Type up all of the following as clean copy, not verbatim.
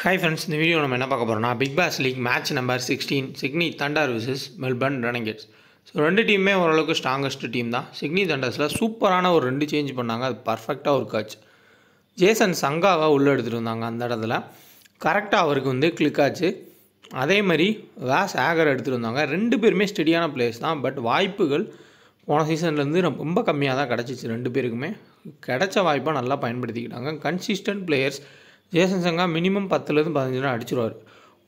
Hi friends, இந்த video நம்ம என்ன பார்க்க போகிறோம்னா Big Bash League match number 16 Sydney Thunder vs Melbourne Renegades. So ரெண்டு டீமுமே ஓரளவுக்கு ஸ்ட்ராங்கஸ்ட் டீம் தான். சிட்னி தண்டர்ஸில் சூப்பரான ஒரு 2 சேஞ்ச் பண்ணாங்க. அது பர்ஃபெக்டாக ஒரு காட்ச். ஜேசன் சங்காவை உள்ளே எடுத்துகிட்டு வந்தாங்க. அந்த இடத்துல கரெக்டாக அவருக்கு கிளிக் ஆச்சு. அதே மாதிரி வேஸ் ஆகர் எடுத்துகிட்டு வந்தாங்க. 2 பேருமே ஸ்டெடியான பிளேயர்ஸ் தான். பட் வாய்ப்புகள் போன சீசன்லேருந்து ரொம்ப கம்மியாக தான் கிடச்சிச்சு. 2 பேருக்குமே கிடைச்ச வாய்ப்பை நல்லா பயன்படுத்திக்கிட்டாங்க. Consistent players. Jason Sangha minimum 10லேருந்து 15 ரன் அடிச்சிருவார்.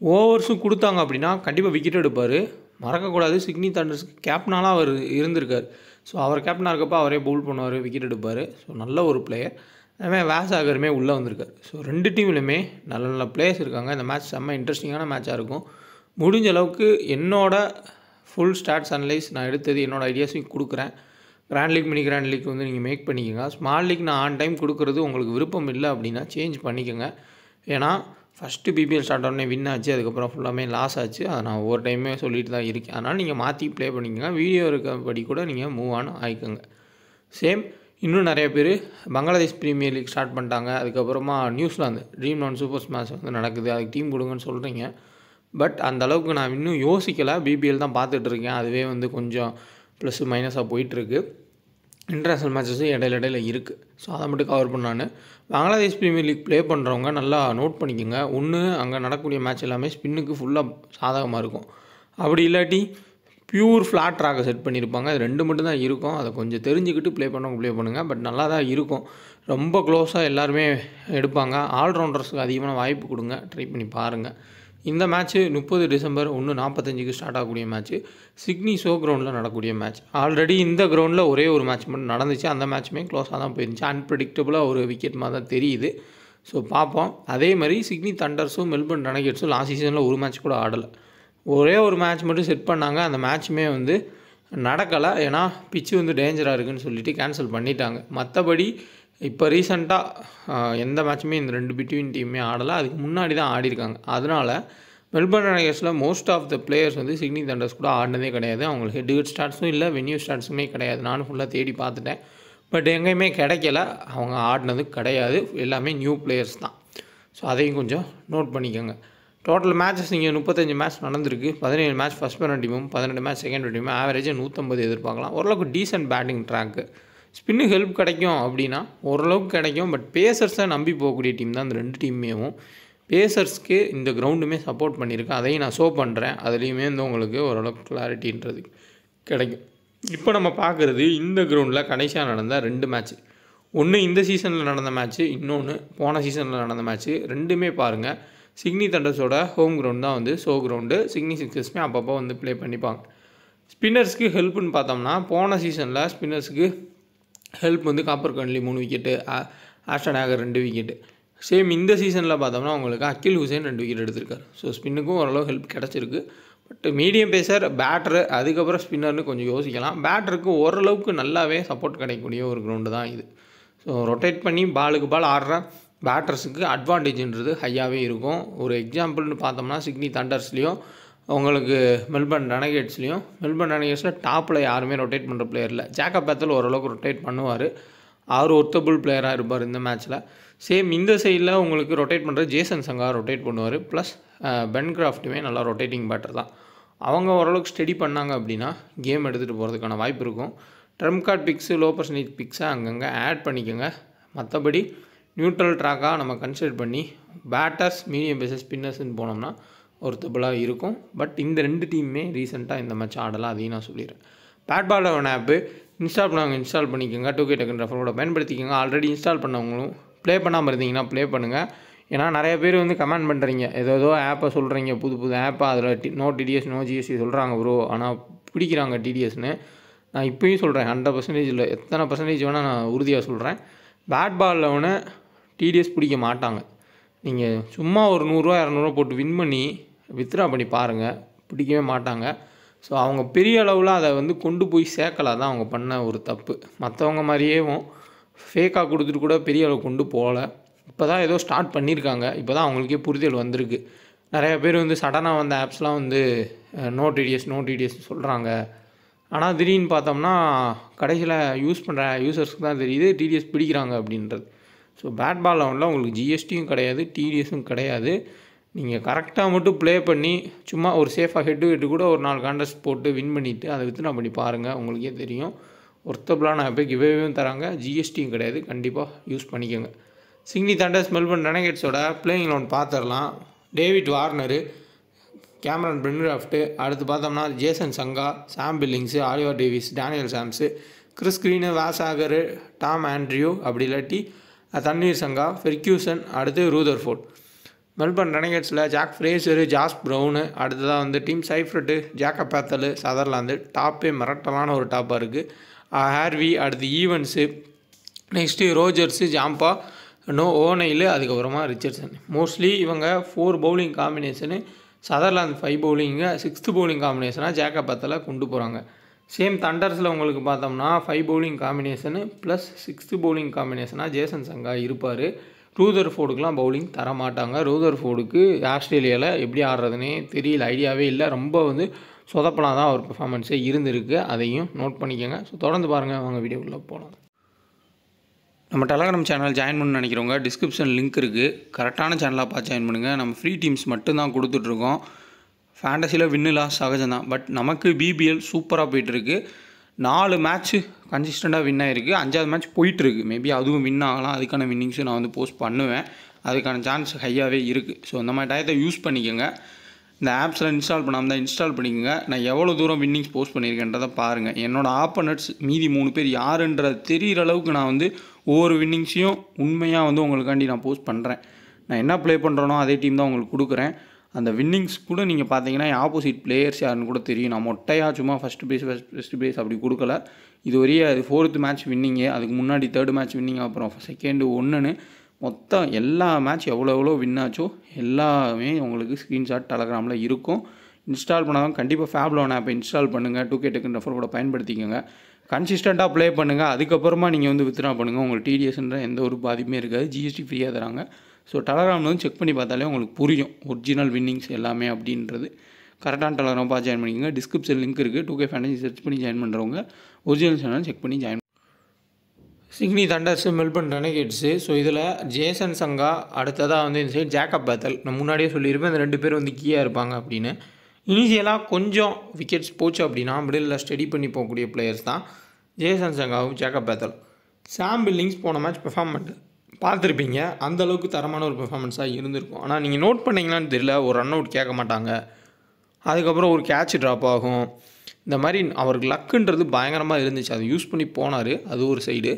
ஓவர்ஸும் கொடுத்தாங்க அப்படின்னா கண்டிப்பாக விக்கெட் எடுப்பார். மறக்கக்கூடாது, சிட்னி தண்டர்ஸ்க்கு கேப்டனாலாம் அவர் இருந்திருக்கார். ஸோ அவர் கேப்டனாக இருக்கப்போ அவரே பவுல் பண்ணுவார், விக்கெட் எடுப்பார். ஸோ நல்ல ஒரு பிளேயர். அதுமாதிரி வேஸ் ஆகருமே உள்ளே வந்திருக்கார். ஸோ 2 டீம்லையுமே நல்ல நல்ல பிளேயர்ஸ் இருக்காங்க. இந்த மேட்ச் செம்ம இன்ட்ரெஸ்டிங்கான மேட்சாக இருக்கும். முடிஞ்ச அளவுக்கு என்னோட ஃபுல் ஸ்டாட்ஸ் அனலைஸ் நான் எடுத்தது என்னோடய ஐடியாஸையும் கொடுக்குறேன். Grand league, mini grand league நீங்கள் மேக் பண்ணிக்கோங்க. ஸ்மால் லீக் நான் ஆன் டைம் கொடுக்குறது உங்களுக்கு விருப்பம் இல்லை அப்படின்னா சேஞ்ச் பண்ணிக்கோங்க. ஏன்னா ஃபஸ்ட்டு பிபிஎல் ஸ்டார்ட் ஆனே வின் ஆச்சு, அதுக்கப்புறம் ஃபுல்லாமே லாஸ் ஆச்சு. அதை நான் ஒவ்வொரு டைமே சொல்லிட்டு தான் இருக்கேன். அதனால் நீங்கள் மாற்றி ப்ளே பண்ணிக்கோங்க. வீடியோ இருக்கபடி கூட நீங்கள் மூவ் ஆன் ஆகிக்கோங்க. சேம் இன்னும் நிறைய பேர் பங்களாதேஷ் ப்ரீமியர் லீக் ஸ்டார்ட் பண்ணிட்டாங்க. அதுக்கப்புறமா நியூசிலாந்து ட்ரீம் 11 சூப்பர் ஸ்மாஷ் நடக்குது, அதுக்கு டீம் கொடுங்கன்னு சொல்கிறீங்க. பட் அந்தளவுக்கு நான் இன்னும் யோசிக்கலை. பிபிஎல் தான் பார்த்துட்ருக்கேன். அதுவே கொஞ்சம் ப்ளஸ் மைனஸாக போயிட்டுருக்கு. இன்டர்நேஷ்னல் மேட்சஸும் இடையில இருக்குது. ஸோ அதை மட்டும் கவர் பண்ணான்னு பங்களாதேஷ் ப்ரீமியர் லீக் ப்ளே பண்ணுறவங்க நல்லா நோட் பண்ணிக்கோங்க. ஒன்று அங்கே நடக்கக்கூடிய மேட்ச் எல்லாமே ஸ்பின்னுக்கு ஃபுல்லாக சாதகமாக இருக்கும். அப்படி இல்லாட்டி பியூர் ஃப்ளாட் ட்ராக்கை செட் பண்ணியிருப்பாங்க. அது 2 மட்டும் தான் இருக்கும். அதை கொஞ்சம் தெரிஞ்சுக்கிட்டு ப்ளே பண்ணுங்கள். பட் நல்லா தான் இருக்கும். ரொம்ப க்ளோஸாக எல்லாருமே எடுப்பாங்க. ஆல்ரவுண்டர்ஸுக்கு அதிகமான வாய்ப்பு கொடுங்க. ட்ரை பண்ணி பாருங்கள். இந்த மேட்ச்சு 30 டிசம்பர் 1:45 ஸ்டார்ட் ஆகக்கூடிய மேட்ச்சு. சிட்னி ஷோ கிரவுண்டில் நடக்கக்கூடிய மேட்ச். ஆல்ரெடி இந்த கிரவுண்டில் ஒரே ஒரு மேட்ச் மட்டும் நடந்துச்சு. அந்த மேட்ச்சுமே க்ளோஸாக தான் போயிருந்துச்சு. அன்பிரடிக்டபுளாக ஒரு விக்கெட் மாதிரி தான் தெரியுது. ஸோ பார்ப்போம். அதே மாதிரி சிட்னி தண்டர்ஸும் மெல்பர்ன் ரெனகேட்ஸும் லாஸ்ட் சீசனில் ஒரு மேட்ச் கூட ஆடலை. ஒரே ஒரு மேட்ச் மட்டும் செட் பண்ணாங்க. அந்த மேட்ச்சுமே நடக்கலை. ஏன்னா பிச்சு டேஞ்சராக இருக்குதுன்னு சொல்லிட்டு கேன்சல் பண்ணிட்டாங்க. மற்றபடி இப்போ ரீசெண்டாக எந்த மேட்சுமே இந்த 2 பிட்வீன் டீமே ஆடலை. அதுக்கு முன்னாடி தான் ஆடிருக்காங்க. அதனால் மெல்பர்ன் ரெனகேட்ஸில் most of the players Sydney Thunders கூட ஆடினதே கிடையாது. அவங்களுக்கு ஹெட் ஸ்டார்ட்ஸும் இல்லை, வென்யூ ஸ்டார்ட்ஸுமே கிடையாது. நானும் ஃபுல்லாக தேடி பார்த்துட்டேன். பட் எங்கேயுமே கிடைக்கல. அவங்க ஆடினது கிடையாது. எல்லாமே நியூ பிளேயர்ஸ் தான். ஸோ அதையும் கொஞ்சம் நோட் பண்ணிக்கோங்க. டோட்டல் மேட்சஸ் இங்கே 35 மேட்ச் நடந்திருக்கு. 17 மேட்ச் ஃபஸ்ட் பேரன் டீமும் 12 மேட்ச் செகண்ட் டீமும். ஆவரேஜாக 150 எதிர்பார்க்கலாம். ஓரளவுக்கு decent batting track. Spin help கிடைக்கும் அப்படின்னா ஓரளவுக்கு கிடைக்கும். பட் பேசர்ஸை நம்பி போகக்கூடிய டீம் தான் இந்த 2 டீமுமேவும். பேசர்ஸ்க்கு இந்த கிரவுண்டுமே சப்போர்ட் பண்ணியிருக்கேன். அதையும் நான் ஷோ பண்ணுறேன். அதுலேயுமே உங்களுக்கு ஓரளவுக்கு கிளாரிட்டின்றது கிடைக்கும். இப்போ நம்ம பார்க்குறது இந்த கிரவுண்டில் கடைசியாக நடந்த 2 மேட்ச்சு. ஒன்று இந்த சீசனில் நடந்த மேட்ச்சு, இன்னொன்று போன சீசனில் நடந்த மேட்ச்சு. 2மே பாருங்கள். சிட்னி தண்டர்ஸோட ஹோம் கிரவுண்ட் தான் ஷோ கிரவுண்டு. சிட்னி சிக்ஸர்ஸுமே அப்பப்போ ப்ளே பண்ணிப்பாங்க. ஸ்பின்னர்ஸ்க்கு ஹெல்ப்னு பார்த்தோம்னா போன சீசனில் ஸ்பின்னர்ஸுக்கு help Cooper Connolly 3 wicket, Ashton Agar 2 wicket. Same இந்த சீசனில் பார்த்தோம்னா உங்களுக்கு அகில் ஹுசைன் 2 விக்கெட் எடுத்திருக்காரு. ஸோ ஸ்பின்னுக்கும் ஓரளவு ஹெல்ப் கிடச்சிருக்கு. பட் மீடியம் பேசர், பேட்டரு, அதுக்கப்புறம் ஸ்பின்னர்னு கொஞ்சம் யோசிக்கலாம். பேட்டருக்கு ஓரளவுக்கு நல்லாவே சப்போர்ட் கிடைக்கக்கூடிய ஒரு கிரவுண்டு தான் இது. ஸோ ரொட்டேட் பண்ணி பாலுக்கு பால் ஆடுற பேட்டர்ஸுக்கு அட்வான்டேஜ்ன்றது ஹையாகவே இருக்கும். ஒரு எக்ஸாம்பிள்னு பார்த்தோம்னா சிட்னி தண்டர்ஸ்லேயும் உங்களுக்கு மெல்பர்ன் ரெனகேட்ஸில் டாப்பில் யாருமே ரொட்டேட் பண்ணுற பிளேயர் இல்லை. ஜேக்கப் பேத்தல் ஓரளவுக்கு ரொட்டேட் பண்ணுவார். அவர் ஒர்த்தபிள் பிளேயராக இருப்பார் இந்த மேட்ச்சில். சேம் இந்த சைடில் உங்களுக்கு ரொட்டேட் பண்ணுற ஜேசன் சங்கா ரொட்டேட் பண்ணுவார். ப்ளஸ் பென் கிராஃப்ட்டுமே நல்லா ரொட்டேட்டிங் பேட்டர் தான். அவங்க ஓரளவுக்கு ஸ்டடி பண்ணாங்க அப்படின்னா கேம் எடுத்துகிட்டு போகிறதுக்கான வாய்ப்பு இருக்கும். ட்ரம்ப் கார்ட் பிக்ஸு, லோ பர்சன்டேஜ் பிக்ஸை அங்கங்கே ஆட் பண்ணிக்கோங்க. மற்றபடி நியூட்ரல் ட்ராக்காக நம்ம கன்சிடர் பண்ணி பேட்டர்ஸ், மீடியம் பேசஸ், ஸ்பின்னர்ஸ்ன்னு போனோம்னா ஒருத்தபுளாக இருக்கும். பட் இந்த 2 டீமுமே ரீசெண்டாக இந்த மேட்ச் ஆடலாம். அதையும் நான் சொல்லிடுறேன். பேட் பால் 11 ஆப்பு இன்ஸ்டால் பண்ணிக்கோங்க. 2K டக்கன் ரெஃபரோட பயன்படுத்திக்கோங்க. ஆல்ரெடி இன்ஸ்டால் பண்ணவங்களும் ப்ளே பண்ணாமல் இருந்தீங்கன்னா ப்ளே பண்ணுங்கள். ஏன்னா நிறைய பேர் கமெண்ட் பண்ணுறீங்க, ஏதோ ஆப்பை சொல்கிறீங்க, புது ஆப்பை, அதில் நோ டிடிஎஸ் நோ ஜிஎஸ்டி சொல்கிறாங்க ப்ரோ, ஆனால் பிடிக்கிறாங்க டிடிஎஸ்னு. நான் இப்போயும் சொல்கிறேன், 100% இல்லை, எத்தனை பர்சன்டேஜ் வேணால் நான் உறுதியாக சொல்கிறேன். பேட் பால் 11 டிடிஎஸ் பிடிக்க மாட்டாங்க. நீங்கள் சும்மா ஒரு 100 200 போட்டு வின் பண்ணி வித்ரா பண்ணி பாருங்கள், பிடிக்கவே மாட்டாங்க. ஸோ அவங்க பெரிய அளவில் அதை கொண்டு போய் சேர்க்கலாம் தான் அவங்க பண்ண ஒரு தப்பு. மற்றவங்க மாதிரியேவும் ஃபேக்காக கொடுத்துட்டு கூட பெரிய அளவு கொண்டு போகல. இப்போ தான் ஏதோ ஸ்டார்ட் பண்ணியிருக்காங்க. இப்போ தான் அவங்களுக்கே புரிதல் வந்திருக்கு. நிறையா பேர் சடனாக வந்த ஆப்ஸ்லாம் நோ டிடிஎஸ் சொல்கிறாங்க. ஆனால் திடீர்னு பார்த்தோம்னா கடைசியில் யூஸ் பண்ணுற யூசர்ஸ்க்கு தான் தெரியுது டிடிஎஸ் பிடிக்கிறாங்க அப்படின்றது. ஸோ பேட் பால் லெவனில் உங்களுக்கு ஜிஎஸ்டியும் கிடையாது, டிடிஎஸும் கிடையாது. நீங்கள் கரெக்டாக மட்டும் ப்ளே பண்ணி சும்மா ஒரு சேஃபாக ஹெட் டு ஹெட் கூட ஒரு 4 கான்டெஸ்ட் போட்டு வின் பண்ணிவிட்டு அதை வித்ட்ரா பண்ணி பாருங்கள், உங்களுக்கே தெரியும். ஒர்த்தபுளான ஆப்பே கிவ்அவேவும் தராங்க, ஜிஎஸ்டியும் கிடையாது. கண்டிப்பாக யூஸ் பண்ணிக்கோங்க. சிட்னி தண்டர்ஸ் மெல்பர்ன் ரெனகேட்ஸோட பிளேயிங் 11 பார்த்துடலாம். டேவிட் வார்னரு, கேமரன் பென்கிராஃப்ட்டு, அடுத்து பார்த்தோம்னா Jason Sangha, Sam Billings, Oliver Davies, Daniel Sams, Chris Green, Wes Agar, Tom Andrews, அப்படி இல்லாட்டி தன்வீர் சங்கா, ஃபெர்க்யூசன், அடுத்து ரூதர்ஃபோர்ட். மெல்பர்ன் ரெனகேட்ஸில் ஜாக் ஃப்ரேசரு, ஜாஸ் ப்ரௌனு, அடுத்ததாக வந்து டீம் சைஃப்ரட்டு, ஜாக்கப் பேத்தலு, சதர்லாந்து. டாப்பே மிரட்டலான ஒரு டாப்பாக இருக்குது. ஹேர்வி, அடுத்து ஈவன்ஸு, நெக்ஸ்ட்டு ரோஜர்ஸு, ஜாம்பா, ஓனைலு, அதுக்கப்புறமா ரிச்சர்ட்சன். மோஸ்ட்லி இவங்க 4 bowling combination, Sutherland 5 bowling, 6th bowling காம்பினேஷனாக ஜாக்கப் பேத்தலை கொண்டு போகிறாங்க. சேம் தண்டர்ஸில் உங்களுக்கு பார்த்தோம்னா 5 bowling combination plus 6th bowling காம்பினேஷனாக ஜேசன் சங்கா இருப்பார். ரூதர்ஃபோர்டுக்கெலாம் பவுலிங் தர மாட்டாங்க. ரூதர்ஃபோர்டுக்கு ஆஸ்திரேலியாவில் எப்படி ஆடுறதுனே தெரியல, ஐடியாவே இல்லை. ரொம்ப வந்து சொதப்பலாம் தான் ஒரு பெர்ஃபார்மன்ஸே இருந்திருக்கு, அதையும் நோட் பண்ணிக்கோங்க. ஸோ தொடர்ந்து பாருங்கள், அவங்க வீடியோக்குள்ளே போகலாம். நம்ம டெலகிராம் சேனல் ஜாயின் பண்ணணும்னு நினைக்கிறவங்க டிஸ்கிரிப்ஷன் லிங்க் இருக்குது, கரெக்டான சேனலாக பார்த்து ஜாயின் பண்ணுங்கள். நம்ம ஃப்ரீ டீம்ஸ் மட்டும்தான் கொடுத்துட்ருக்கோம். ஃபேண்டஸியில் வின்னு லாஸ் சகஜம் தான், பட் நமக்கு பிபிஎல் சூப்பராக போயிட்டுருக்கு. 4 மேட்ச்சு கன்சிஸ்டண்ட்டாக வின் ஆகிருக்கு, 5வது மேட்ச் போயிட்டுருக்கு. மேபி அதுவும் வின் ஆகலாம், அதுக்கான வின்னிங்ஸும் நான் வந்து போஸ்ட் பண்ணுவேன், அதுக்கான சான்ஸ் ஹையாகவே இருக்குது. ஸோ இந்த மாதிரி டயத்தை யூஸ் பண்ணிக்கோங்க. இந்த ஆப்ஸில் இன்ஸ்டால் பண்ணாமல் தான் இன்ஸ்டால் பண்ணிக்கோங்க. நான் எவ்வளோ தூரம் வின்னிங்ஸ் போஸ்ட் பண்ணியிருக்கேன்றதை பாருங்கள். என்னோடய ஆப்போனட்ஸ் மீதி 3 பேர் யாருன்றது தெரிகிற அளவுக்கு நான் வந்து ஒவ்வொரு வின்னிங்ஸையும் உண்மையாக வந்து உங்களுக்காண்டி நான் போஸ்ட் பண்ணுறேன். நான் என்ன ப்ளே பண்ணுறேனோ அதே டீம் தான் உங்களுக்கு கொடுக்குறேன். அந்த வின்னிங்ஸ் கூட நீங்கள் பார்த்தீங்கன்னா என் ஆப்போசிட் பிளேயர்ஸ் யாருன்னு கூட தெரியும். நான் மொட்டையாக சும்மா ஃபஸ்ட்டு ப்ரைஸ் அப்படி கொடுக்கல. இது வரையே அது 4th மேட்ச் வின்னிங்கு, அதுக்கு முன்னாடி 3rd மேட்ச் வின்னிங், அப்புறம் 2nd 1ன்னு மொத்தம் எல்லா மேட்ச் எவ்வளோ வின் ஆச்சோ எல்லாமே உங்களுக்கு ஸ்க்ரீன்ஷாட் டெலகிராமில் இருக்கும். இன்ஸ்டால் பண்ணாதான் கண்டிப்பாக ஃபேப்லோன் ஆப்பை இன்ஸ்டால் பண்ணுங்கள். 2K டெக்குன்னு ரெஃபர் கூட பயன்படுத்திக்கோங்க. கன்சிஸ்டண்ட்டாக ப்ளே பண்ணுங்கள். அதுக்கப்புறமா நீங்கள் வந்து வித்ட்ரா பண்ணுங்கள். உங்களுக்கு டிடிஎஸ்ன்ற எந்த ஒரு பாதிப்புமே இருக்காது, ஜிஎஸ்டி ஃப்ரீயாக தராங்க. ஸோ டெலகிராமில் வந்து செக் பண்ணி பார்த்தாலே உங்களுக்கு புரியும் ஒரிஜினல் வின்னிங்ஸ் எல்லாமே அப்படின்றது. கரெக்டான டெலகிராம் பார்த்து ஜாயின் பண்ணிக்கோங்க. டிஸ்கிரிப்ஷன் லிங்க் இருக்குது. 2K ஃபேண்டசி சர்ச் பண்ணி ஜாயின் பண்ணுறவங்க ஒரிஜினல் சேனல் செக் பண்ணி join. Sydney Thunders, Melbourne Renegades. So இதில் ஜேசன் சங்கா, அடுத்ததாக வந்து இந்த சைடு ஜாக்கப் பேத்தல். நான் முன்னாடியே சொல்லியிருப்பேன் இந்த 2 பேர் வந்து கீயாக இருப்பாங்க அப்படின்னு. இனிஷியலாக கொஞ்சம் விக்கெட்ஸ் போச்சு அப்படின்னா மிடில் ஸ்டடி பண்ணி போகக்கூடிய பிளேயர்ஸ் தான் ஜேசன் சங்காவும் ஜாக்கப் பேத்தல். சாம் பில்லிங்ஸ் போன மேட்ச் பெர்ஃபார்மன்ட் பார்த்துருப்பீங்க, அந்தளவுக்கு தரமான ஒரு பெர்ஃபார்மன்ஸாக இருந்திருக்கும். ஆனால் நீங்கள் நோட் பண்ணிங்களான்னு தெரியல, ஒரு ரன் அவுட் கேட்க மாட்டாங்க, அதுக்கப்புறம் ஒரு கேட்ச் ட்ராப் ஆகும். இந்த மாதிரி அவருக்கு லக்குன்றது பயங்கரமாக இருந்துச்சு, அதை யூஸ் பண்ணி போனார். அது ஒரு சைடு.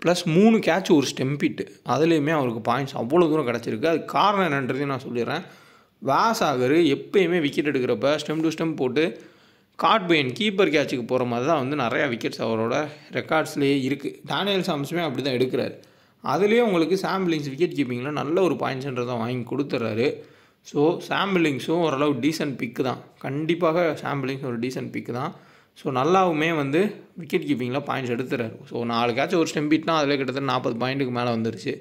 ப்ளஸ் 3 கேட்ச் ஒரு ஸ்டெம்பிட்டு, அதுலேயுமே அவருக்கு பாயிண்ட்ஸ் அவ்வளோ தூரம் கிடச்சிருக்கு. அது காரணம் என்னன்றதையும் நான் சொல்லிடுறேன். வாசாகர் எப்போயுமே விக்கெட் எடுக்கிறப்ப ஸ்டெம் டு ஸ்டெம் போட்டு காட்பெயின் கீப்பர் கேட்சுக்கு போகிற மாதிரி தான் வந்து நிறையா விக்கெட்ஸ் அவரோட ரெக்கார்ட்ஸ்லேயே இருக்குது. டேனியல் சாம்ஸுமே அப்படி தான் எடுக்கிறாரு. அதுலேயே உங்களுக்கு சாம் பில்லிங்ஸ் விக்கெட் கீப்பிங்கில் நல்ல ஒரு பாயிண்ட்ஸ்ன்றதை வாங்கி கொடுத்துட்றாரு. ஸோ சாம் பில்லிங்ஸும் ஓரளவு டீசென்ட் பிக்கு தான், கண்டிப்பாக சாம் பில்லிங்ஸ் ஒரு டீசென்ட் பிக்கு தான். ஸோ நல்லாவுமே வந்து விக்கெட் கீப்பிங்கில் பாயிண்ட்ஸ் எடுத்துறாரு. ஸோ 4 கேட்ச் ஒரு ஸ்டெம்பிட்னா அதில் கிட்டத்தட்ட 40 பாயிண்ட்டுக்கு மேலே வந்துருச்சு.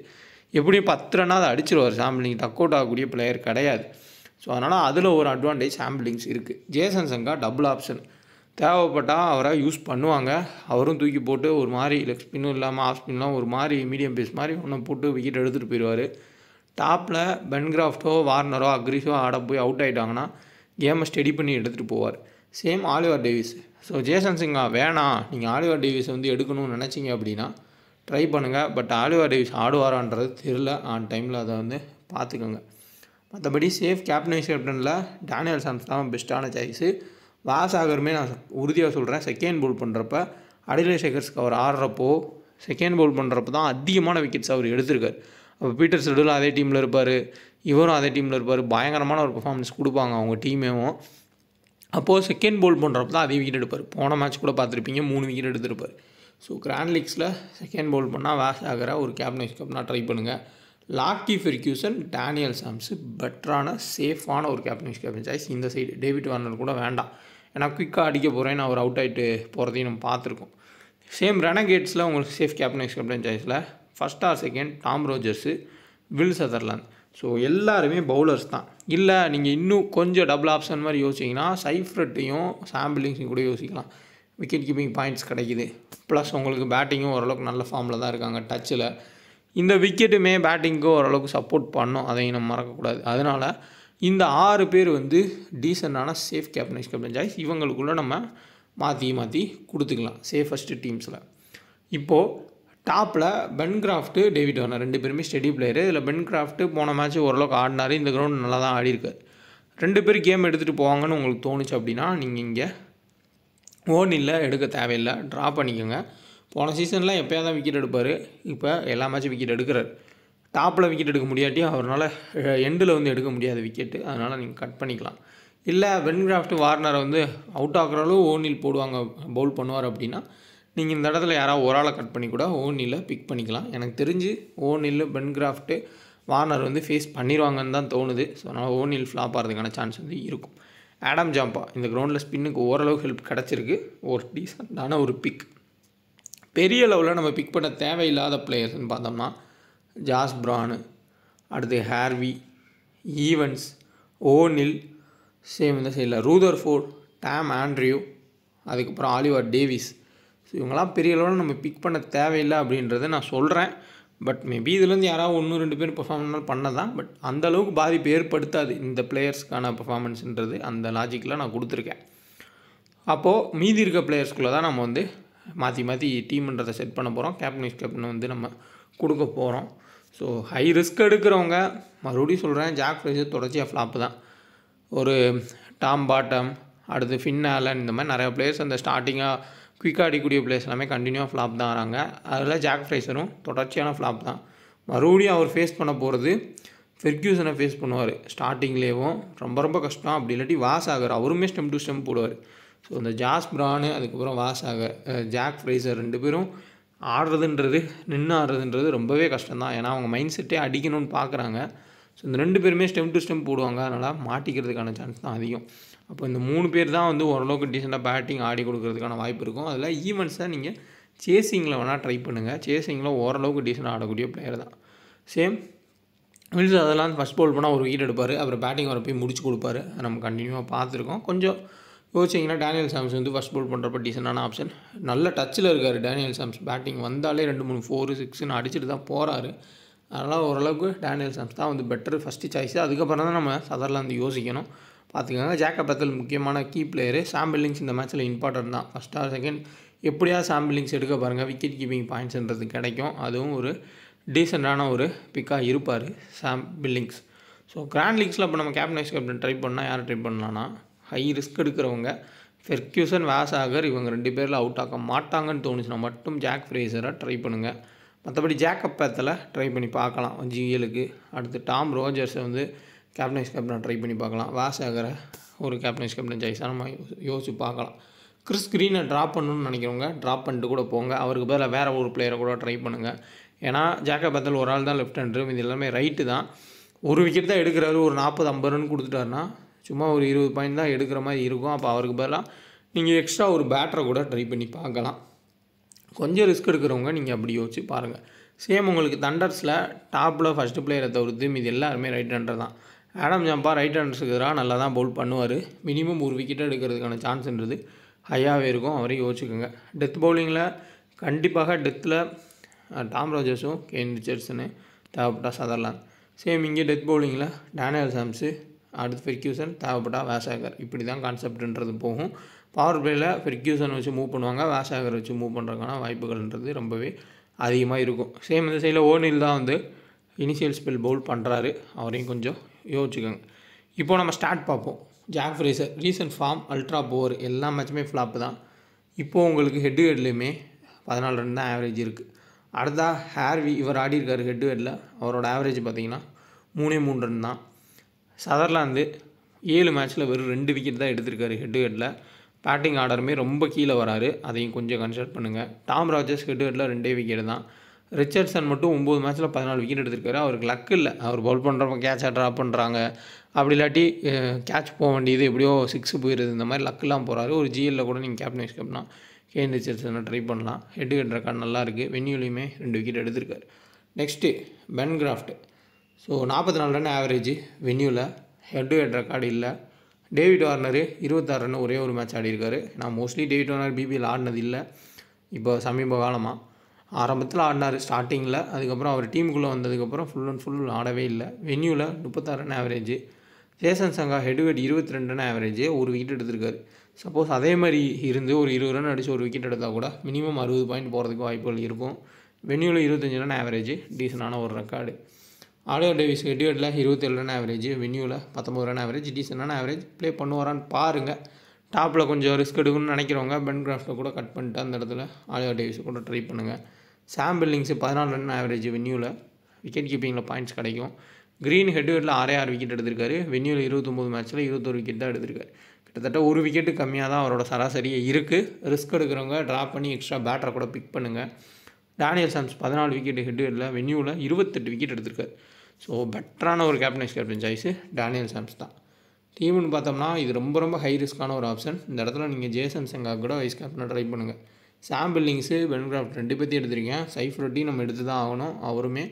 எப்படியும் 10 ரன்னாக அதை அடிச்சிருவார். சாம் பில்லிங் டக் அவுட் ஆகக்கூடிய பிளேயர் கிடையாது. ஸோ அதனால் அதில் ஒரு அட்வான்டேஜ் சாம் பில்லிங்ஸ் இருக்குது. ஜேசன் சங்கா டபுள் ஆப்ஷன், தேவைப்பட்டால் அவரை யூஸ் பண்ணுவாங்க. அவரும் தூக்கி போட்டு ஒரு மாதிரி லெக் ஸ்பின்னும் இல்லாமல் ஆஃப் ஸ்பின்லாம் ஒரு மாதிரி மீடியம் பேஸ் மாதிரி ஒன்று போட்டு விக்கெட் எடுத்துகிட்டு போயிடுவார். டாப்பில் பென்கிராஃப்டோ வார்னரோ அக்ரிஸோ ஆட போய் அவுட் ஆகிட்டாங்கன்னா கேமை ஸ்டெடி பண்ணி எடுத்துகிட்டு போவார். Same Oliver Davies. So Jason Sangha வேணாம், நீங்கள் ஆலிவர் டேவிஸ் வந்து எடுக்கணும்னு நினச்சிங்க அப்படின்னா ட்ரை பண்ணுங்கள். பட் ஆலிவர் டேவிஸ் ஆடுவாரான்றது தெரில, ஆன் டைமில் அதை வந்து பார்த்துக்கோங்க. மற்றபடி சேஃப் கேப்டனில் டேனியல் சாம்ஸ் தான் பெஸ்ட்டான சாய்ஸு. வாசாகருமே நான் உறுதியாக சொல்கிறேன், செகண்ட் பவுல் பண்ணுறப்ப அடிலே சேகர்ஸ்க்கு அவர் ஆடுறப்போ செகண்ட் பவுல் பண்ணுறப்ப தான் அதிகமான விக்கெட்ஸ் அவர் எடுத்திருக்கார். அப்போ பீட்டர் செடிலும் அதே டீமில் இருப்பார், இவரும் அதே டீமில் இருப்பார். பயங்கரமான ஒரு பெர்ஃபார்மன்ஸ் கொடுப்பாங்க அவங்க டீமேவும். அப்போது செகண்ட் பவுல் பண்ணுறப்ப தான் அதே விக்கெட் எடுப்பார். போன மேட்ச் கூட பார்த்துருப்பீங்க, 3 விக்கெட் எடுத்திருப்பார். ஸோ கிராண்ட் லீக்ஸில் செகண்ட் பவுல் பண்ணால் வாசாகரை ஒரு கேப்டன் கப்னா ட்ரை பண்ணுங்கள். லாக்கி ஃபெர்க்யூசன், டேனியல் சாம்ஸு பெட்டரான சேஃபான ஒரு கேப்டன் சாய்ஸ். இந்த சைடு டேவிட் வார்னர் கூட வேண்டாம், ஏன்னா குயிக்காக அடிக்க போகிறேன்னு அவர் அவுட் ஆகிட்டு போகிறதையும் நம்ம பார்த்துருக்கோம். சேம் ரெனகேட்ஸில் உங்களுக்கு சேஃப் கேப்டன் சாய்ஸில் first or second Tom Rogers, Will Sutherland. So எல்லாருமே பவுலர்ஸ் தான். இல்லை நீங்கள் இன்னும் கொஞ்சம் டபுள் ஆப்ஷன் மாதிரி யோசிச்சிங்கன்னா சைஃப்ரட்டையும் சாம் பில்லிங்ஸையும் கூட யோசிக்கலாம். விக்கெட் கீப்பிங் பாயிண்ட்ஸ் கிடைக்குது, ப்ளஸ் உங்களுக்கு பேட்டிங்கும் ஓரளவுக்கு நல்ல ஃபார்மில் தான் இருக்காங்க டச்சில். இந்த விக்கெட்டுமே பேட்டிங்க்கு ஓரளவுக்கு சப்போர்ட் பண்ணும், அதையும் நம்ம மறக்கக்கூடாது. அதனால் இந்த 6 பேர் வந்து டீசெண்டான சேஃப் கேப்டன் சாய்ஸ். இவங்களுக்குள்ளே நம்ம மாற்றி கொடுத்துக்கலாம் சேஃபஸ்ட்டு டீம்ஸில். இப்போது டாப்பில் பென்கிராஃப்ட்டு, டேவிட் வார்னர் 2 பேருமே ஸ்டெடி பிளேயரு. இதில் பென்கிராஃப்ட்டு போன மேட்ச் ஓரளவுக்கு ஆடினார், இந்த கிரவுண்ட் நல்லா தான் ஆடிருக்கார். 2 பேர் கேம் எடுத்துகிட்டு போவாங்கன்னு உங்களுக்கு தோணுச்சு அப்படின்னா நீங்கள் இங்கே ஓனில் எடுக்க தேவையில்லை, ட்ரா பண்ணிக்கோங்க. போன சீசனில் எப்போயாவது தான் விக்கெட் எடுப்பார், இப்போ எல்லா மேட்சும் விக்கெட் எடுக்கிறார். டாப்பில் விக்கெட் எடுக்க முடியாட்டி அவரால் எண்டில் வந்து எடுக்க முடியாது விக்கெட்டு, அதனால் நீங்கள் கட் பண்ணிக்கலாம். இல்லை பென்கிராஃப்ட் வார்னரை வந்து அவுட் ஆக்குறாலும் ஓனில் போடுவாங்க, பவுல் பண்ணுவார் அப்படின்னா நீங்கள் இந்த இடத்துல யாராவது ஒரு ஆளை கட் பண்ணி கூட ஓனில் பிக் பண்ணிக்கலாம். எனக்கு தெரிஞ்சு ஓனில் பென்கிராஃப்ட்டு வார்னர் வந்து ஃபேஸ் பண்ணிடுவாங்கன்னு தான் தோணுது. ஸோ அதனால் ஓனில் ஃப்ளாப் ஆகிறதுக்கான சான்ஸ் வந்து இருக்கும். ஆடம் ஜாம்பா இந்த கிரவுண்டில் ஸ்பின்னுக்கு ஓரளவுக்கு ஹெல்ப் கிடச்சிருக்கு, ஒரு டீசெண்டான ஒரு பிக். பெரிய லெவலில் நம்ம பிக் பண்ண தேவையில்லாத பிளேயர்ஸ்னு பார்த்தோம்னா ஜாஸ் பிரானு, அடுத்து ஹார்வி, ஈவன்ஸ், ஓனில், சேம் இந்த சைடில் ரூதர்ஃபோர்ட், டாம் ஆண்ட்ரியூ, அதுக்கப்புறம் ஆலிவர் டேவிஸ். ஸோ இவங்களாம் பெரிய லெவலில் நம்ம பிக் பண்ண தேவையில்லை அப்படின்றத நான் சொல்கிறேன். பட் மேபி இதுலேருந்து யாராவது 1-2 பேர் பெர்ஃபார்மன்ஸ் பண்ணதான், பட் அந்தளவுக்கு பாதிப்பு ஏற்படுத்தாது இந்த பிளேயர்ஸ்க்கான பெர்ஃபார்மன்ஸுன்றது. அந்த லாஜிக்கில் நான் கொடுத்துருக்கேன். அப்போது மீதி இருக்க பிளேயர்ஸ்குள்ளே தான் நம்ம வந்து மாற்றி டீம்ன்றதை செட் பண்ண போகிறோம். கேப்டன் வந்து நம்ம கொடுக்க போகிறோம். ஸோ ஹை ரிஸ்க் எடுக்கிறவங்க, மறுபடியும் சொல்கிறேன், ஜாக் ஃப்ரைசர் தொடர்ச்சியாக ஃப்ளாப்பு தான். ஒரு டாம் பாட்டம், அடுத்து ஃபின் ஆலன், இந்த மாதிரி நிறையா பிளேயர்ஸ் அந்த ஸ்டார்டிங்காக குயிக்காக அடிக்கக்கூடிய பிளேயர்ஸ் எல்லாமே கண்டினியூவாக ஃப்ளாப் தான் வராங்க. அதில் ஜாக் ஃப்ரைசரும் தொடர்ச்சியான ஃப்ளாப் தான். மறுபடியும் அவர் ஃபேஸ் பண்ண போகிறது ஃபெர்க்யூசனை ஃபேஸ் பண்ணுவார். ஸ்டார்டிங்லேயும் ரொம்ப கஷ்டம். அப்படி இல்லாட்டி வாசாகர், அவருமே ஸ்டெம் டு ஸ்டெம் போடுவார். ஸோ இந்த ஜாஸ் பிரானு, அதுக்கப்புறம் வாசாகர், ஜாக் ஃப்ரைசர் 2 பேரும் நின்று ஆடுறதுன்றது ரொம்பவே கஷ்டம்தான். ஏன்னா அவங்க மைண்ட் செட்டே அடிக்கணும்னு பார்க்குறாங்க. ஸோ இந்த 2 பேருமே ஸ்டெம் டு ஸ்டெம் போடுவாங்க, அதனால் மாட்டிக்கிறதுக்கான சான்ஸ் தான் அதிகம். அப்போ இந்த 3 பேர் தான் வந்து ஓரளவுக்கு டீசெண்டாக பேட்டிங் ஆடி கொடுக்கறதுக்கான வாய்ப்பு இருக்கும். அதில் ஈவெண்ட்ஸை நீங்கள் சேசிங்கில் வேணால் ட்ரை பண்ணுங்கள். சேசிங்கில் ஓரளவுக்கு டீசெண்டாக ஆடக்கூடிய பிளேயர் தான். சேம் வில்ஸ் அதெல்லாம் ஃபஸ்ட் பவுல் பண்ணால் ஒரு விக்கெட் எடுப்பார், அப்புறம் பேட்டிங் வர போய் முடிச்சு கொடுப்பாரு. நம்ம கண்டினியூவாக பார்த்துருக்கோம். கொஞ்சம் யோசிச்சிங்கன்னா டேனியல் சாம்ஸ் வந்து ஃபஸ்ட் பவுல் பண்ணுறப்ப டீசெண்டான ஆப்ஷன். நல்ல டச்சில் இருக்கார் டேனியல் சாம்ஸ். பேட்டிங் வந்தாலே 2-3 4 6ன்னு அடிச்சுட்டு தான் போகிறாரு. அதனால் ஓரளவுக்கு டேனியல் சாம்ஸ் தான் வந்து பெட்டர் ஃபஸ்ட்டு சாய்ஸு. அதுக்கப்புறம் தான் நம்ம சதர்லாந்து யோசிக்கணும். பார்த்துக்கோங்க. ஜேக்கப் பெத்தல் முக்கியமான கீ பிளேயரு. சாம் பில்லிங்ஸ் இந்த மேட்ச்சில் இம்பார்ட்டன்ட் தான். ஃபஸ்ட் ஆர் செகண்ட் எப்படியாவது சாம் பில்லிங்ஸ் எடுக்க பாருங்கள், விக்கெட் கீப்பிங் பாயிண்ட்ஸ்ன்றது கிடைக்கும். அதுவும் ஒரு டீசெண்டான ஒரு பிக்காக இருப்பார் சாம் பில்லிங்ஸ். ஸோ கிராண்ட் லீக்ஸில் இப்போ நம்ம கேப்டன் ட்ரை பண்ணால் யார் ட்ரை பண்ணலான்னா, ஹை ரிஸ்க் எடுக்கிறவங்க ஃபெர்க்யூசன், வாசாகர் இவங்க 2 பேரில் அவுட் ஆக்க மாட்டாங்கன்னு தோணுச்சுன்னா மட்டும் ஜாக் ஃப்ரேசரை ட்ரை பண்ணுங்கள். மற்றபடி ஜேக்கப் பெத்தலை ட்ரை பண்ணி பார்க்கலாம் ஜிஎலுக்கு. அடுத்து டாம் ரோஜர்ஸை வந்து கேப்டன் ட்ரை பண்ணி பார்க்கலாம். வாசாகரை ஒரு கேப்டன் சாய்ஸாக நம்ம யோசிச்சு பார்க்கலாம். கிறிஸ் கிரீனை ட்ராப் பண்ணணும்னு நினைக்கிறவங்க ட்ராப் பண்ணிட்டு கூட போங்க. அவருக்கு பதிலாக வேறு ஒரு பிளேயரை கூட ட்ரை பண்ணுங்கள். ஏன்னா ஜேக்கப் பெத்தல் ஒரு ஆள் தான் லெஃப்ட் ஹேண்டரு, இது எல்லாமே ரைட்டு தான். ஒரு விக்கெட் தான் எடுக்கிறாரு, ஒரு 40-50 ரன் கொடுத்துட்டாருன்னா சும்மா ஒரு 20 பாயிண்ட் தான் எடுக்கிற மாதிரி இருக்கும். அப்போ அவருக்கு பதிலாக நீங்கள் எக்ஸ்ட்ரா ஒரு பேட்டரை கூட ட்ரை பண்ணி பார்க்கலாம். கொஞ்சம் ரிஸ்க் எடுக்கிறவங்க நீங்கள் அப்படி யோசிச்சு பாருங்கள். சேம் உங்களுக்கு தண்டர்ஸில் டாப்பில் ஃபஸ்ட்டு பிளேயரை தவிர்த்து மீது எல்லாருமே ரைட் ஹேண்டர் தான். ஆடம் ஜாம்பா ரைட் ஹேண்டர்ஸுக்கு எதிராக நல்லா தான் பவுல் பண்ணுவார். மினிமம் ஒரு விக்கெட்டை எடுக்கிறதுக்கான சான்ஸ்ன்றது ஹையாகவே இருக்கும், அவரையும் யோசிச்சுக்கோங்க. டெத் பவுலிங்கில் கண்டிப்பாக டெத்தில் டாம் ரோஜர்ஸும் கேன் ரிச்சர்ட்ஸனு தேவைப்பட்டா சதர்லாந்து. சேம் இங்கே டெத் பவுலிங்கில் டேனியல் சாம்ஸு, அடுத்து ஃபெர்க்யூசன், தேவைப்பட்டா வாசாகர். இப்படி தான் கான்செப்ட்ன்றது போகும். பவர் பிளேயில் ஃபெர்க்யூசன் வச்சு மூவ் பண்ணுவாங்க, வாசாகர் வச்சு மூவ் பண்ணுறதுக்கான வாய்ப்புகள்ன்றது ரொம்பவே அதிகமாக இருக்கும். சேம் இந்த சைடில் ஓனில் தான் வந்து இனிஷியல் ஸ்பெல் பவுல் பண்ணுறாரு, அவரையும் கொஞ்சம் யோசிச்சுக்கோங்க. இப்போது நம்ம ஸ்டார்ட் பார்ப்போம். Jake Fraser recent form ultra poor எல்லா மேட்சுமே ஃப்ளாப்பு தான். இப்போது உங்களுக்கு ஹெட்லேயுமே 14 ரன் தான் ஆவரேஜ் இருக்குது. அடுத்தா ஹார்வி, இவர் ஆடி இருக்கார் ஹெட்டில், அவரோட ஆவரேஜ் பார்த்திங்கன்னா 3 ரன் தான். சதர்லாந்து 7 மேட்ச்சில் வெறும் 2 விக்கெட் தான் எடுத்திருக்காரு ஹெட்டில். பேட்டிங் ஆர்டருமே ரொம்ப கீழே வராரு, அதையும் கொஞ்சம் கன்சிடர் பண்ணுங்கள். டாம் ராஜர்ஸ் ஹெட்டில் 2 விக்கெட் தான். ரிச்சர்ட்சன் மட்டும் 9 மேட்ச்சில் 14 விக்கெட் எடுத்திருக்காரு. அவருக்கு லக் இல்லை, அவர் பவுல் பண்ணுறப்ப கேட்சாக ட்ராப் பண்ணுறாங்க, அப்படி இல்லாட்டி கேட்ச் போக வேண்டியது எப்படியோ 6 போயிடுது, இந்த மாதிரி லக்கெலாம் போகிறாரு. ஒரு ஜிஎல்லில் கூட நீங்கள் கேப்டனா கேன் ரிச்சர்ட்சனை ட்ரை பண்ணலாம். ஹெட் ரெக்கார்ட் நல்லா இருக்குது, வென்யூலையுமே 2 விக்கெட் எடுத்திருக்காரு. Next Bancroft. So 44 run average வென்யூவில், ஹெட் ரெக்கார்டு இல்லை. டேவிட் வார்னர் 26 ரன் ஒரே ஒரு மேட்ச் ஆடிருக்காரு. நான் மோஸ்ட்லி டேவிட் வார்னர் பிபிஎல் ஆடினது இல்லை இப்போ சமீப காலமாக. ஆரம்பத்தில் ஆடினார் ஸ்டார்டிங்கில். அதுக்கப்புறம் அவர் டீமுக்குள்ளே வந்ததுக்கப்புறம் ஃபுல் அண்ட் ஃபுல் ஆடவே இல்லை. வென்யூவில் 36 ரன் ஆவரேஜ். ஜேசன் சங்கா ஹெட்விகெட் 22 ரன் ஆவரேஜ், ஒரு விக்கெட் எடுத்திருக்காரு. சப்போஸ் அதே மாதிரி இருந்து ஒரு 20 ரன் அடித்து ஒரு விக்கெட் எடுத்தால் கூட மினிமம் 60 பாயிண்ட் போகிறதுக்கு வாய்ப்புகள் இருக்கும். வென்யூவில் 25 ரன் ஆவரேஜ், டீசெண்டான ஒரு ரெக்கார்டு. ஆலியா டேவிஸ் ஹெட்விகெட்டில் 27 ரன் ஆவரேஜ், வென்யூவில் 19 ரன் ஆவரேஜ், டீசெண்டான ஆவரேஜ். ப்ளே பண்ணுவாரான்னு பாருங்கள். டாப்பில் கொஞ்சம் ரிஸ்க் எடுக்கணும்னு நினைக்கிறவங்க பென் கிராஃப்ட்டை கூட கட் பண்ணிட்டு அந்த இடத்துல ஆலியா டேவிஸை கூட ட்ரை பண்ணுங்கள். சாம் பில்லிங்ஸு 14 ரன் ஆவரேஜ், வென்யூவில் விக்கெட் கீப்பிங்கில் பாயிண்ட்ஸ் கிடைக்கும். க்ரீன் ஹெட்விகெட்டில் 6 விக்கெட் எடுத்திருக்காரு. வென்யூவில் 29 மேட்ச்சில் 21 விக்கெட் தான் எடுத்திருக்காரு. கிட்டத்தட்ட ஒரு விக்கெட்டு கம்மியாக தான் அவரோட சராசரியே இருக்குது. ரிஸ்க் எடுக்கிறவங்க ட்ராப் பண்ணி எக்ஸ்ட்ரா பேட்டரை கூட பிக் பண்ணுங்கள். டேனியல் சாம்ஸ் 14 விக்கெட் ஹெட்விகெட்டில், வென்யூவில் 28 விக்கெட் எடுத்திருக்காரு. ஸோ பெட்டரான ஒரு கேப்டன் சாய்ஸு டேனியல் சாம்ஸ் தான். டீம்னு பார்த்தோம்னா இது ரொம்ப ரொம்ப ஹை ரிஸ்க்கான ஒரு ஆப்ஷன். இந்த இடத்துல நீங்கள் ஜேசன் சங்கா கூட வைஸ் கேப்டனாக ட்ரை பண்ணுங்கள். சாம் பில்லிங்ஸு, பென் கிராஃப்ட் 2 பேர்த்தையும் எடுத்திருக்கேன். சைஃப் ரெட்டி நம்ம எடுத்து தான் ஆகணும். அவருமே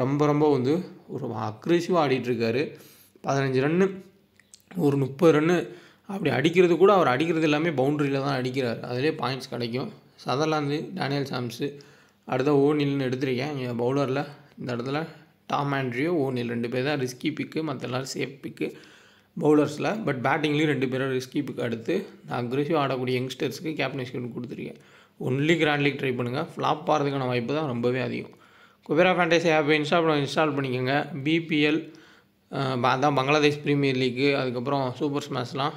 ரொம்ப வந்து ஒரு அக்ரெசிவாக ஆடிட்டுருக்காரு. 15 ரன்னு, ஒரு 30 ரன்னு அப்படி அடிக்கிறது கூட, அவர் அடிக்கிறது எல்லாமே பவுண்ட்ரியில் தான் அடிக்கிறார். அதிலே பாயிண்ட்ஸ் கிடைக்கும். சதர்லாந்து, டேனியல் சாம்ஸு, அடுத்த ஓனில்னு எடுத்திருக்கேன். இங்கே பவுலரில் இந்த இடத்துல டாம் ஆண்ட்ரியோ, ஓனில் 2 பேர் தான் ரிஸ்கி பிக்கு, மற்ற எல்லோரும் சேஃப் பிக்கு பவுலர்ஸில். பட் பேட்டிங்லேயும் 2 பேரும் ரிஸ்கி பிக் அடுத்து நான் அக்ரெசிவ் ஆடக்கூடிய யங்ஸ்டர்ஸ்க்கு கேப்டன்ஷிப் கொடுத்துருக்கேன். ஒன்லி கிராண்ட் லீக் ட்ரை பண்ணுங்கள். ஃப்ளாப் ஆகிறதுக்கான வாய்ப்பு தான் ரொம்பவே அதிகம். குபேரா ஃபேண்டசி ஆப் இன்ஸ்டால் பண்ணிக்கோங்க. பிபிஎல் அதான் பங்களாதேஷ் ப்ரீமியர் லீக்கு, அதுக்கப்புறம் சூப்பர் ஸ்மாஷ்லாம்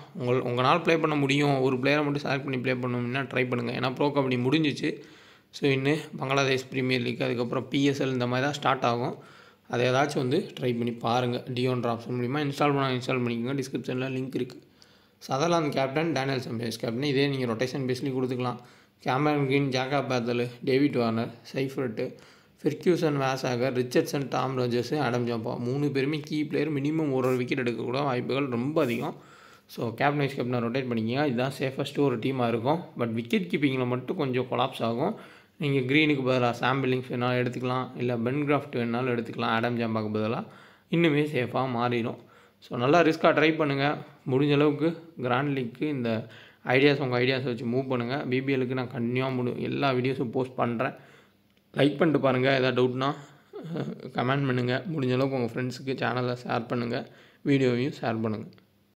உங்களால் ப்ளே பண்ண முடியும். ஒரு பிளேயரை மட்டும் செலக்ட் பண்ணி ப்ளே பண்ணணும்னா ட்ரை பண்ணுங்கள். ஏன்னா ப்ரோ கபடி முடிஞ்சிச்சு. ஸோ இன்னும் பங்களாதேஷ் ப்ரீமியர் லீக், அதுக்கப்புறம் பிஎஸ்எல் இந்த மாதிரி தான் ஸ்டார்ட் ஆகும். அதை ஏதாச்சும் வந்து ட்ரை பண்ணி பாருங்கள். டியோன்ற ஆப்ஷன் மூலிமா இன்ஸ்டால் பண்ணிக்கோங்க. டிஸ்கிரிப்ஷனில் லிங்க் இருக்குது. Sutherland captain, Daniel Sams captain. இதே நீங்கள் ரொட்டேஷன் பேஸ்லேயும் கொடுத்துக்கலாம். Cameron Green, Jacob Bethell, David Warner, Seifert, Ferguson, Wes Agar, Richardson, Tom Rogers, Adam Zampa 3 பேருமே கீ பிளேயர். மினிமம் ஒரு விக்கெட் எடுக்கக்கூட வாய்ப்புகள் ரொம்ப அதிகம். ஸோ கேப்டனை ரொட்டேட் பண்ணிக்கோங்க. இதுதான் சேஃபஸ்ட்டு ஒரு டீமாக இருக்கும். பட் விக்கெட் கீப்பிங்கில் மட்டும் கொஞ்சம் கொலாப்ஸ் ஆகும். நீங்கள் க்ரீனுக்கு பதிலாக சாம் பில்லிங்ஸ் வேணாலும் எடுத்துக்கலாம், இல்லை பென் கிராஃப்ட் வேணாலும் எடுத்துக்கலாம். ஆடம் ஜாம்பாக்கு பதிலாக இன்னுமே சேஃபாக மாறிடும். ஸோ நல்லா ரிஸ்க்காக ட்ரை பண்ணுங்கள். முடிஞ்ச அளவுக்கு கிராண்ட் லீக்கு இந்த உங்கள் ஐடியாஸை வச்சு மூவ் பண்ணுங்கள். பிபிஎலுக்கு நான் கண்டினியூவாக எல்லா வீடியோஸும் போஸ்ட் பண்ணுறேன். லைக் பண்ணிட்டு பாருங்கள். எதாவது டவுட்னா கமெண்ட் பண்ணுங்கள். முடிஞ்ச அளவுக்கு உங்கள் ஃப்ரெண்ட்ஸுக்கு சேனலை ஷேர் பண்ணுங்கள். வீடியோவையும் ஷேர் பண்ணுங்கள்.